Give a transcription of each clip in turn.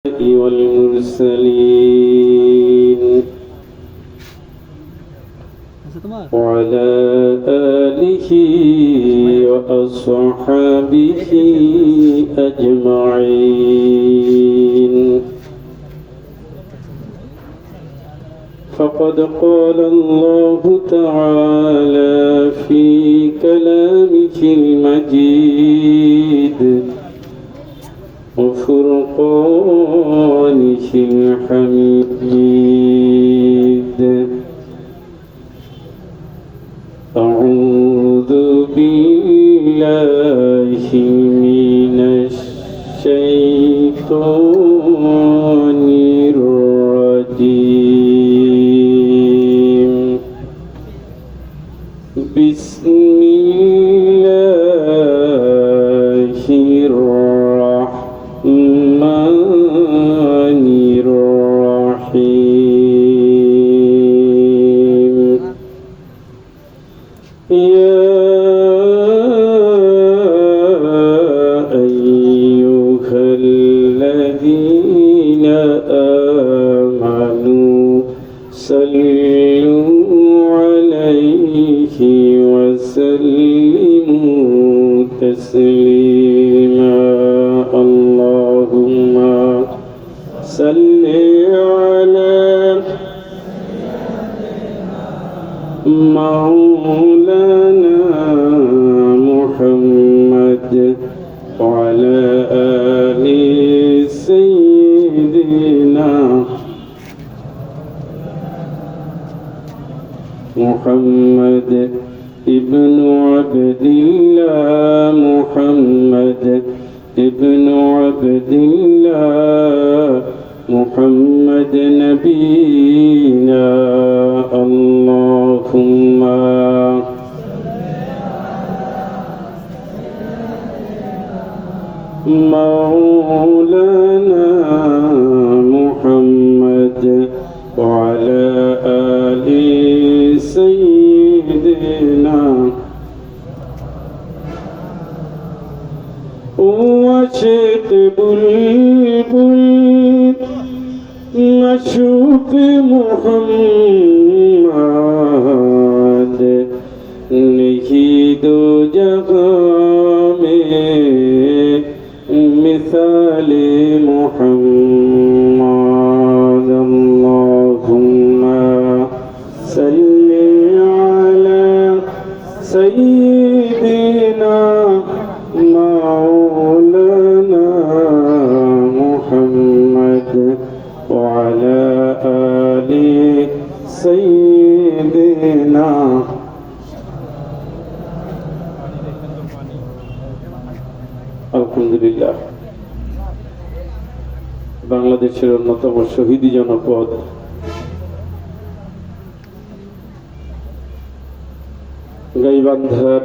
والمرسلين وعلى آله وأصحابه أجمعين. فقد قال الله تعالى في كلامه المجيد وفرقانه الحميد: أعوذ بالله من الشيطان الرجيم. بسم الله الرحمن الرحيم. يا أيها الذين آمنوا صلوا عليه وسلموا تسليما. اللهم صل على مولانا محمد وعلى آل سيدنا محمد ابن عبد الله، محمد ابن عبد الله، محمد نبينا. اللهم مولانا محمد وعلى آل سيدنا وشيق بلبل مشوق محمد नहीं दो जगह में मिसाल मोहम्मद। अल्लाहुम्मा सल्ली अला सय्यिदिना मौलाना मुहम्मद वअला आलि सय्यिदिना। আলহামদুলিল্লাহ, বাংলাদেশের অন্যতম শহীদ জনপদ গাইবান্ধার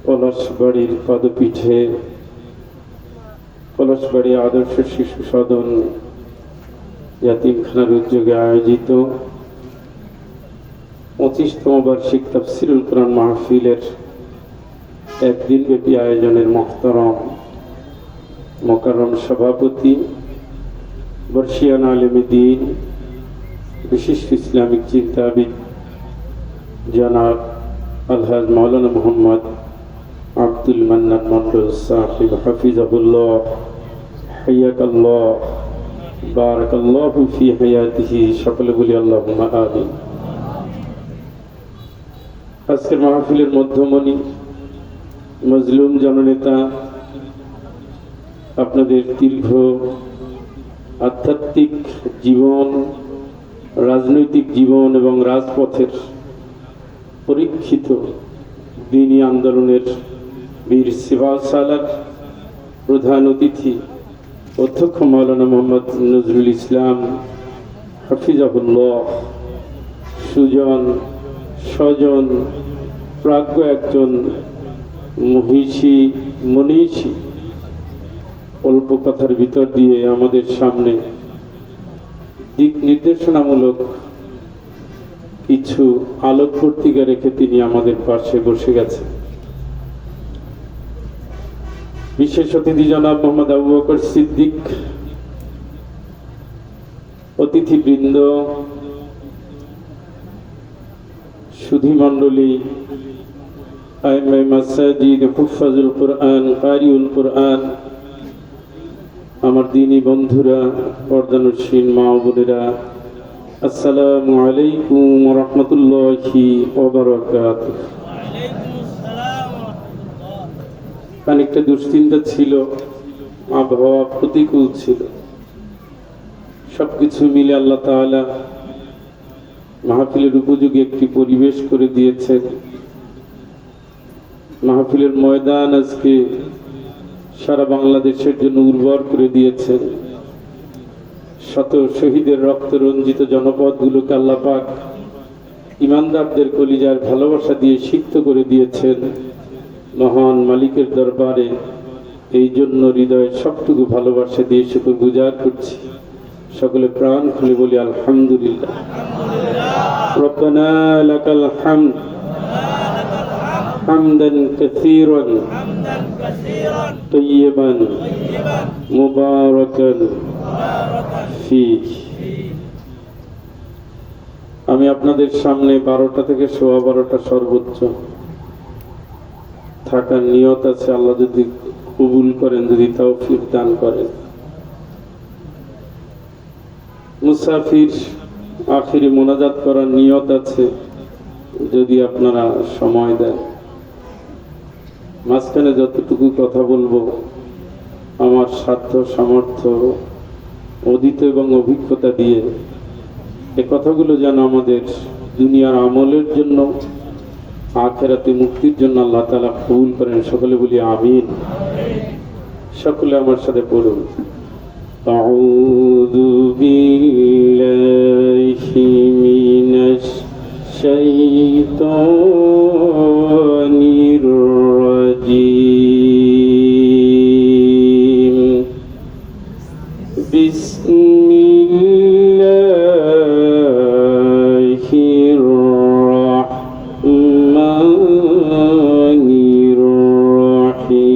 পলাশবাড়ির পদপীঠে পলাশবাড়ি আদর্শ শিশু সদন ইয়াতিমখানার উদ্যোগে আয়োজিত 25তম বার্ষিক তাফসীরুল কোরআন মাহফিলের একদিনব্যাপী আয়োজনের মোহতারাম মোকাররম সভাপতি বর্ষিয়ান আলেম দ্বীন বিশিষ্ট ইসলামিক চিন্তাবিদ জনাব আলহাজ মাওলানা মোহাম্মদ আব্দুল মান্নান মন্ডল সাহেব হাফিজাহুল্লাহ হাইয়াকাল্লাহ বারাকাল্লাহু ফি হায়াতিহি। সকলে বলি আল্লাহুম্মা আমিন। আজকের মাহফিলের মধ্যমণি মজলুম জননেতা, আপনাদের দীর্ঘ আধ্যাত্মিক জীবন, রাজনৈতিক জীবন এবং রাজপথের পরীক্ষিত দ্বীনি আন্দোলনের বীর সিপাহ সালার প্রধান অতিথি অধ্যক্ষ মাওলানা মোহাম্মদ নজরুল ইসলাম হাফিজাহুল্লাহ, সুজন স্বজন প্রাজ্ঞ একজন মনীষী অল্প কথার ভিতর দিয়ে আমাদের সামনে দিক নির্দেশনামূলক কিছু আলোকবর্তিকা রেখে তিনি আমাদের পাশে বসে গেছেন। বিশেষ অতিথি জনাব মোহাম্মদ আবু বকর সিদ্দিক, অতিথিবৃন্দ, সুধী মণ্ডলী, আইমায়ে মাসাজিদ, হুফাজুল কুরআন, কারিউল কুরআন, আমার দিনী বন্ধুরা, পর্দানশীন মা ও বোনেরা, আসসালামু আলাইকুম ওয়া রাহমাতুল্লাহি ওয়া বারাকাতুহু। খানিকটা দুশ্চিন্তা ছিল, আবহাওয়া প্রতিকূল ছিল, সবকিছু মিলে আল্লাহ তাআলা মাহফিলের উপযোগী একটি পরিবেশ করে দিয়েছেন। মাহফিলের ময়দান আজকে সারা বাংলাদেশের জন্য উর্বর করে দিয়েছেন। শত শহীদের রক্ত রঞ্জিত জনপদগুলোকে আল্লাহ পাক ইমানদারদের কলিজার ভালোবাসা দিয়ে সিক্ত করে দিয়েছেন। মহান মালিকের দরবারে এই জন্য হৃদয়ের সবটুকু ভালোবাসা দিয়ে শুকর গুজার করছি। সকলে প্রাণ খুলে বলি আলহামদুলিল্লাহ। রব্বানা লাকাল হামদ হামদান কাসীরান তাইয়িবান মুবারাকান ফীহি। আমি আপনাদের সামনে 12টা থেকে 12:15 সর্বোচ্চ থাকার নিয়ত আছে, আল্লাহ যদি কবুল করেন, যদি তৌফিক দান করেন। মুসাফির আখিরি মোনাজাত করার নিয়ত আছে, যদি আপনারা সময় দেন। মাঝখানে যতটুকু কথা বলবো আমার সাধ্য সামর্থ্য অধীত এবং অভিজ্ঞতা দিয়ে, এ কথাগুলো যেন আমাদের দুনিয়ার আমলের জন্য, আখিরাতে মুক্তির জন্য আল্লাহ তাআলা কবুল করেন। সকলে বলি আমিন। সকলে আমার সাথে পড়ুন, আউযু বিল্লাহি মিনাশ শাইতানির রাজীম। বিসমিল্লাহির রাহমানির রাহিম।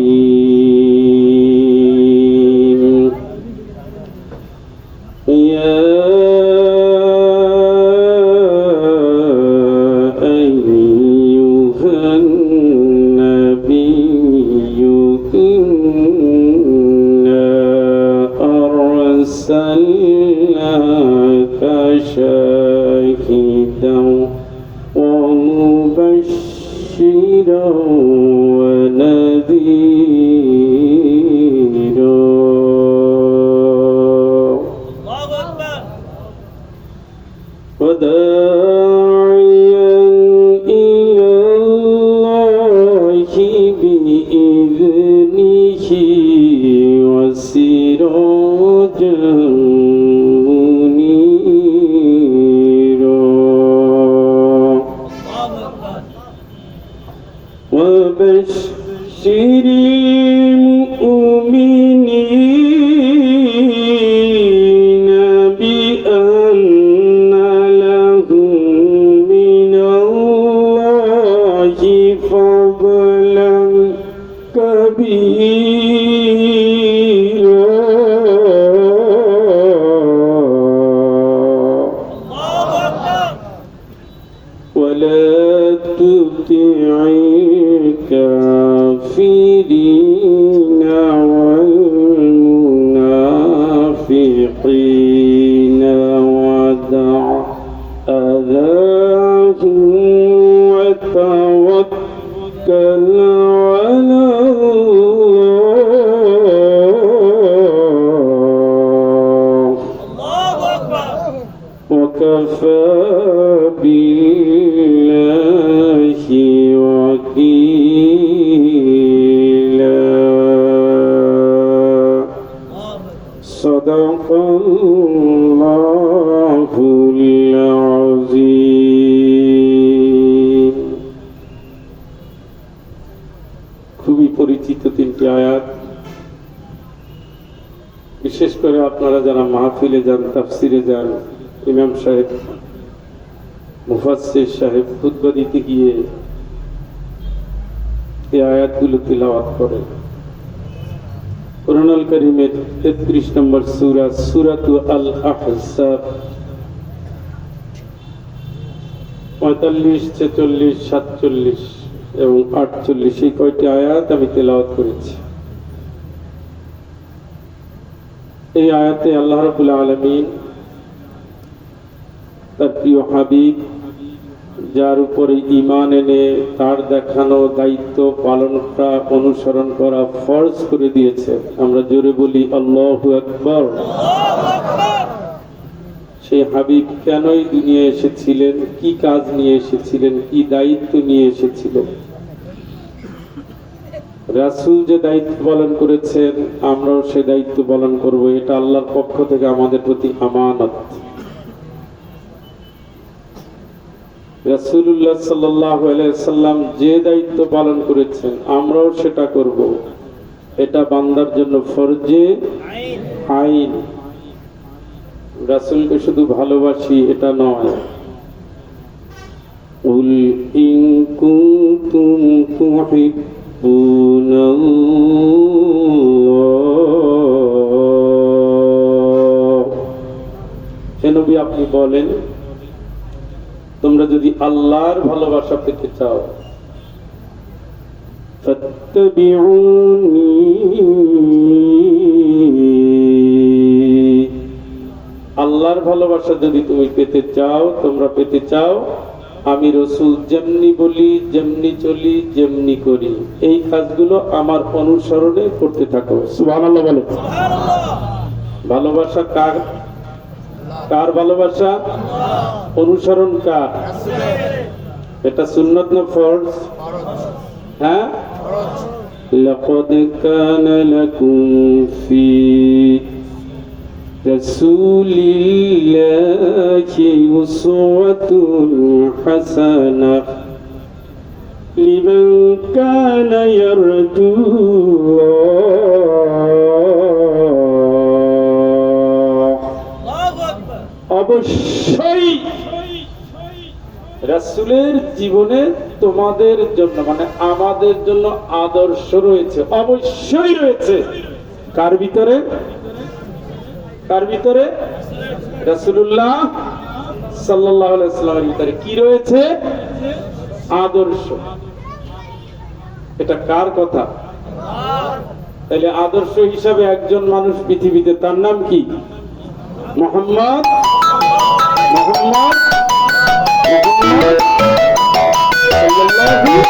ইয়া আইয়ুহান নাবিয়্যু ইন্না আরসালনাকা শাহিদান ওয়া মুবাশশিরান ওয়া নাযীরা وداعيا إلى الله بإذنه وسراجا منيرا وبشر المؤمنين بأن فضلا كبيرا ولا تطع الكافرين والمنافقين ودع أذاهم وتوكل على الله وكفى بالله وكيلا. صدق الله العظيم. খুবই পরিচিত তিনটি আয়াত। বিশেষ করে আপনারা যারা মাহফিলে যান, তাফসিরে যান, ইমাম সাহেব, মুফাসসির সাহেব খুতবা দিতে গিয়ে এই আয়াতগুলো তিলাওয়াত করেন। কুরআনুল কারীমের 33 নম্বর সূরা সূরাতু আল আহজাব 45, 46, 47 এবং 48 এই কয়টি আয়াত আমি তেলাওয়াত করেছি। এই আয়াতে আল্লাহ রাব্বুল আলামিন তার প্রিয় হাবিব যার উপরে ঈমান এনে তার দেখানো দায়িত্ব পালন করা অনুসরণ করা ফরজ করে দিয়েছে। আমরা জোরে বলি আল্লাহু আকবার। সেই হাবিব কেনই দুনিয়া এসেছিলেন, কি কাজ নিয়ে এসেছিলেন, কি দায়িত্ব নিয়ে এসেছিলেন? রাসূল যে দায়িত্ব পালন করেছেন আমরাও সে দায়িত্ব পালন করব। এটা আল্লাহর পক্ষ থেকে আমাদের প্রতি আমানত। রাসূলুল্লাহ সাল্লাল্লাহু আলাইহি সাল্লাম যে দায়িত্ব পালন করেছেন আমরাও সেটা করব। এটা বান্দার জন্য ফরজে আইন। রাসূলকে শুধু ভালোবাসি এটা নয়। উল ইন কুনতুম তুহিব্বুনাল্লাহ, হে নবী আপনি বলেন তোমরা যদি আল্লাহর ভালোবাসা পেতে চাও ফাত্তাবিউনি, আল্লাহর ভালোবাসা যদি তুমি পেতে চাও, তোমরা পেতে চাও আমি রাসূল যেমনি বলি, যেমনি চলি, যেমনি করি এই কাজগুলো আমার অনুসরণে করতে থাকো। সুবহানাল্লাহ বলো। ভালোবাসা কার? কার ভালোবাসা? অনুসরণ কার? এটা সুন্নাত না ফরজ? হ্যাঁ, লাকাদ কানা লাকুম ফি রাসূলিল্লাহি উসওয়াতুন হাসানাহ লিমান কানা ইয়ারজুল্লাহ। অবশ্যই রাসূলের জীবনে তোমাদের জন্য মানে আমাদের জন্য আদর্শ রয়েছে, অবশ্যই রয়েছে। কার ভিতরে? কার ভিতরে? রাসূলুল্লাহ সাল্লাল্লাহু আলাইহি ওয়াসাল্লামের ভিতরে কি রয়েছে? আদর্শ। এটা কার কথা? তাহলে আদর্শ হিসাবে একজন মানুষ পৃথিবীতে, তার নাম কি? মুহাম্মদ। মুহাম্মদ সাল্লাল্লাহু